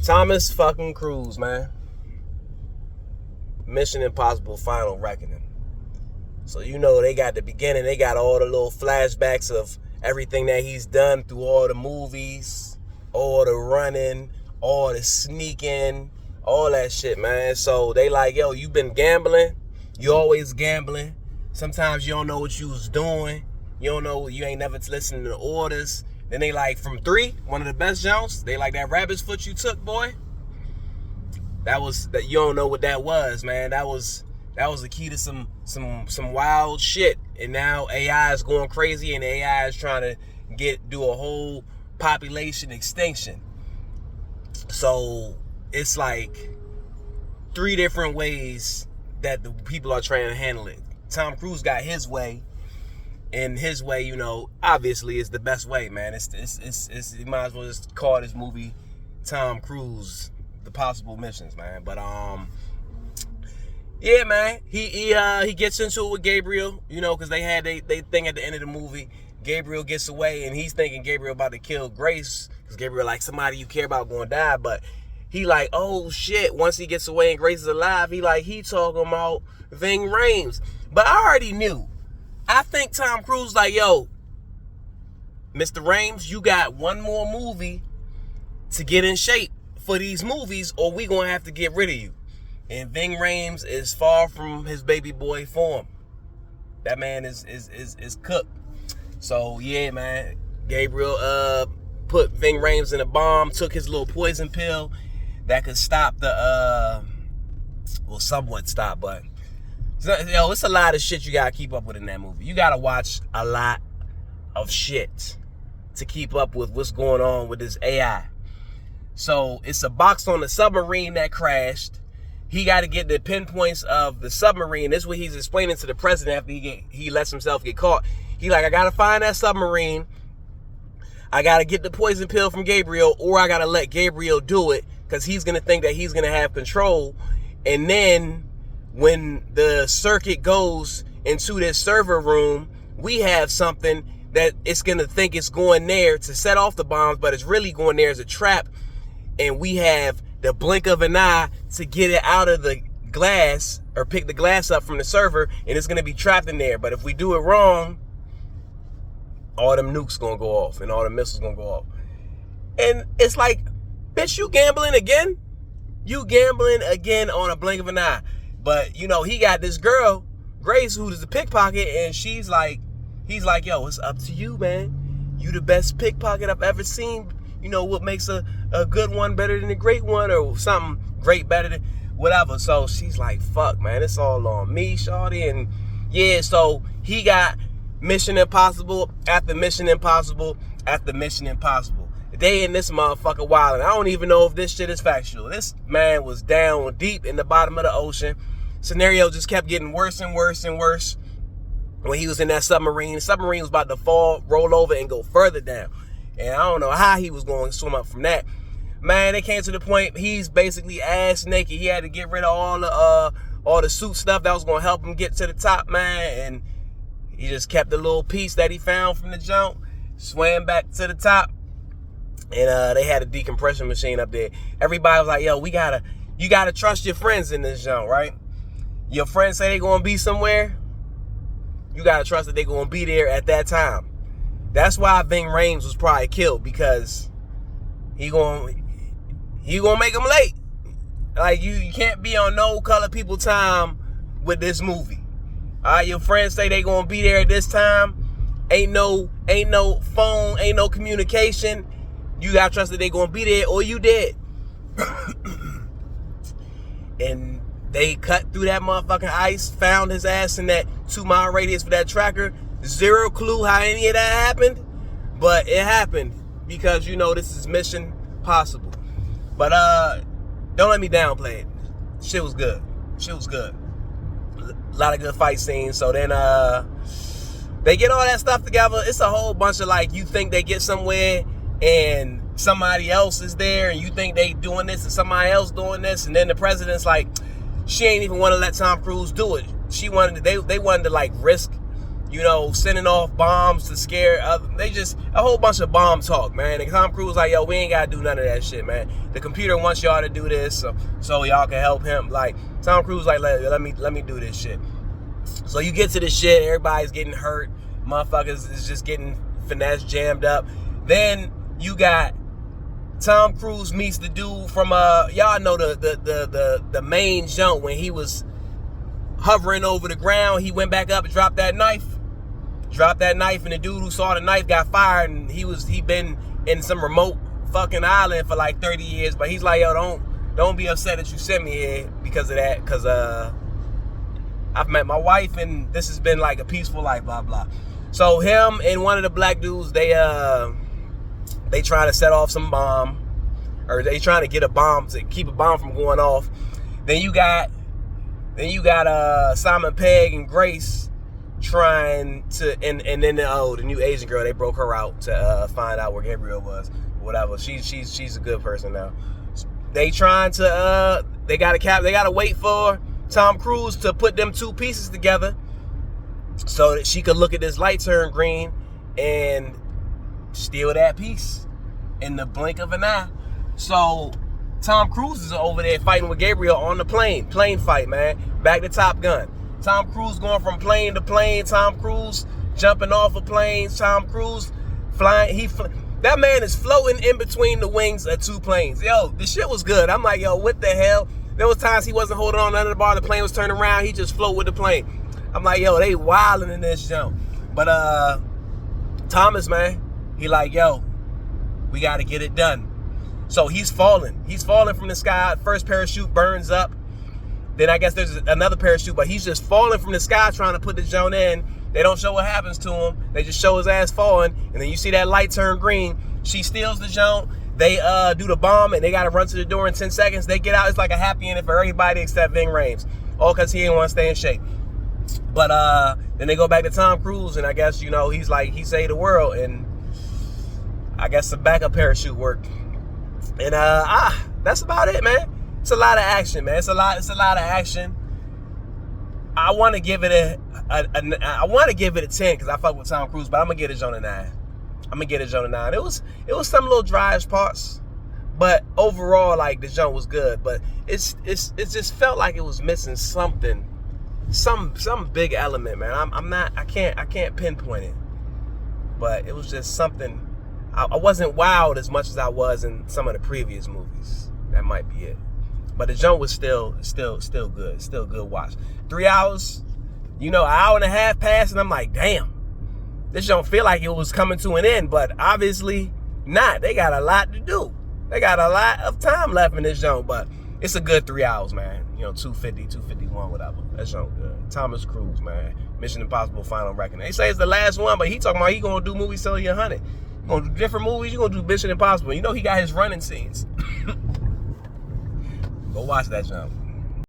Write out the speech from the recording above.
Thomas fucking Cruise, man. Mission Impossible Final Reckoning. So you know they got the beginning, they got all the little flashbacks of everything that he's done through all the movies, all the running, all the sneaking, all that shit, man. So they like, yo, you been gambling, you always gambling. Sometimes you don't know what you was doing. You don't know, you ain't never listening to the orders. Then they like, from 3, one of the best jumps, they like that rabbit's foot you took, boy. That you don't know what that was, man. That was the key to some wild shit. And now AI is going crazy, and AI is trying to do a whole population extinction. So it's like 3 different ways that the people are trying to handle it. Tom Cruise got his way, and his way, you know, obviously is the best way, man. It's you might as well just call this movie Tom Cruise The Possible Missions, man. But yeah, man, he gets into it with Gabriel, you know, because they had they thing at the end of the movie. Gabriel gets away, and he's thinking Gabriel about to kill Grace, because Gabriel like, somebody you care about going to die. But he like, oh shit, once he gets away and Grace is alive, he talking about Ving Rhames. But I already knew. I think Tom Cruise like, yo, Mr. Rhames, you got one more movie to get in shape for these movies, or we gonna have to get rid of you. And Ving Rhames is far from his baby boy form. That man is cooked. So yeah, man, Gabriel put Ving Rhames in a bomb, took his little poison pill that could stop the somewhat stop, but yo, it's a lot of shit you gotta keep up with in that movie. You gotta watch a lot of shit to keep up with what's going on with this AI. So it's a box on the submarine that crashed. He got to get the pinpoints of the submarine. This is what he's explaining to the president after he lets himself get caught. He like, I got to find that submarine. I got to get the poison pill from Gabriel, or I got to let Gabriel do it, because he's going to think that he's going to have control. And then when the circuit goes into this server room, we have something that it's going to think it's going there to set off the bombs, but it's really going there as a trap. And we have the blink of an eye to get it out of the glass, or pick the glass up from the server, and it's going to be trapped in there. But if we do it wrong, all them nukes going to go off, and all the missiles going to go off. And it's like, bitch, you gambling again? You gambling again on a blink of an eye. But, you know, he got this girl, Grace, who is a pickpocket, and he's like, yo, it's up to you, man. You the best pickpocket I've ever seen. You know, what makes a good one better than a great one, or something great better than whatever. So she's like, fuck, man, it's all on me, shawty. And yeah, so he got Mission Impossible after Mission Impossible after Mission Impossible. They in this motherfucker wild, and I don't even know if this shit is factual. This man was down deep in the bottom of the ocean. Scenario just kept getting worse and worse and worse. When he was in that submarine, the submarine was about to fall, roll over, and go further down. And I don't know how he was going to swim up from that. Man, they came to the point he's basically ass naked. He had to get rid of all the suit stuff that was going to help him get to the top, man. And he just kept the little piece that he found from the jump, swam back to the top. And they had a decompression machine up there. Everybody was like, yo, you gotta trust your friends in this jump, right? Your friends say they're going to be somewhere. You got to trust that they're going to be there at that time. That's why Ving Rhames was probably killed, because he gonna make him late. Like, you can't be on no color people time with this movie. All right, your friends say they gonna be there at this time. Ain't no phone, ain't no communication. You gotta trust that they gonna be there, or you dead. And they cut through that motherfucking ice, found his ass in that 2-mile radius for that tracker. Zero clue how any of that happened, but it happened, because, you know, this is Mission Possible. But don't let me downplay it. Shit was good. A lot of good fight scenes. So then they get all that stuff together. It's a whole bunch of, like, you think they get somewhere and somebody else is there, and you think they doing this and somebody else doing this, and then the president's like, she ain't even want to let Tom Cruise do it. They wanted to like risk, sending off bombs to scare they just a whole bunch of bomb talk, man. And Tom Cruise like, yo, we ain't gotta do none of that shit, man. The computer wants y'all to do this so y'all can help him. Like, Tom Cruise like, let me do this shit. So you get to the shit, everybody's getting hurt, motherfuckers is just getting finesse jammed up. Then you got Tom Cruise meets the dude from y'all know the main jump when he was hovering over the ground. He went back up and dropped that knife, and the dude who saw the knife got fired, and he been in some remote fucking island for like 30 years. But he's like, yo, don't be upset that you sent me here because of that, because I've met my wife and this has been like a peaceful life, blah blah. So him and one of the black dudes, they trying to set off some bomb, or they trying to get a bomb to keep a bomb from going off. Then you got Simon Pegg and Grace trying to, and then the new Asian girl, they broke her out to find out where Gabriel was, whatever. She's a good person now. They trying to they gotta wait for Tom Cruise to put them two pieces together so that she could look at this light turn green and steal that piece in the blink of an eye. So Tom Cruise is over there fighting with Gabriel on the plane fight, man. Back to Top Gun. Tom Cruise going from plane to plane. Tom Cruise jumping off of planes. Tom Cruise flying. That man is floating in between the wings of two planes. Yo, this shit was good. I'm like, yo, what the hell? There was times he wasn't holding on under the bar. The plane was turning around. He just float with the plane. I'm like, yo, they wilding in this jump. But Thomas, man, he like, yo, we got to get it done. So he's falling. He's falling from the sky. First parachute burns up. Then I guess there's another parachute, but he's just falling from the sky trying to put the joint in. They don't show what happens to him. They just show his ass falling. And then you see that light turn green. She steals the joint. They do the bomb, and they got to run to the door in 10 seconds. They get out. It's like a happy ending for everybody except Ving Rhames. All because he didn't want to stay in shape. But then they go back to Tom Cruise, and I guess, he's like, he saved the world. And I guess some backup parachute worked. And that's about it, man. It's a lot of action, man. It's a lot of action. I want to give it a 10 because I fuck with Tom Cruise, but I'm gonna get it on a 9. It was some little dry parts, but overall, like, the jump was good. But it just felt like it was missing something, some big element, man. I can't pinpoint it, but it was just something. I wasn't wowed as much as I was in some of the previous movies. That might be it. But the jump was still good. Still good watch. 3 hours, an hour and a half passed, and I'm like, damn, this don't feel like it was coming to an end. But obviously not. They got a lot to do. They got a lot of time left in this jump. But it's a good 3 hours, man. 250, 251, whatever. That jump good. Thomas Cruise, man. Mission Impossible Final Reckoning. They say it's the last one, but he talking about he gonna do movies till he 100. You gonna do different movies. You gonna do Mission Impossible. He got his running scenes. Go watch that jump.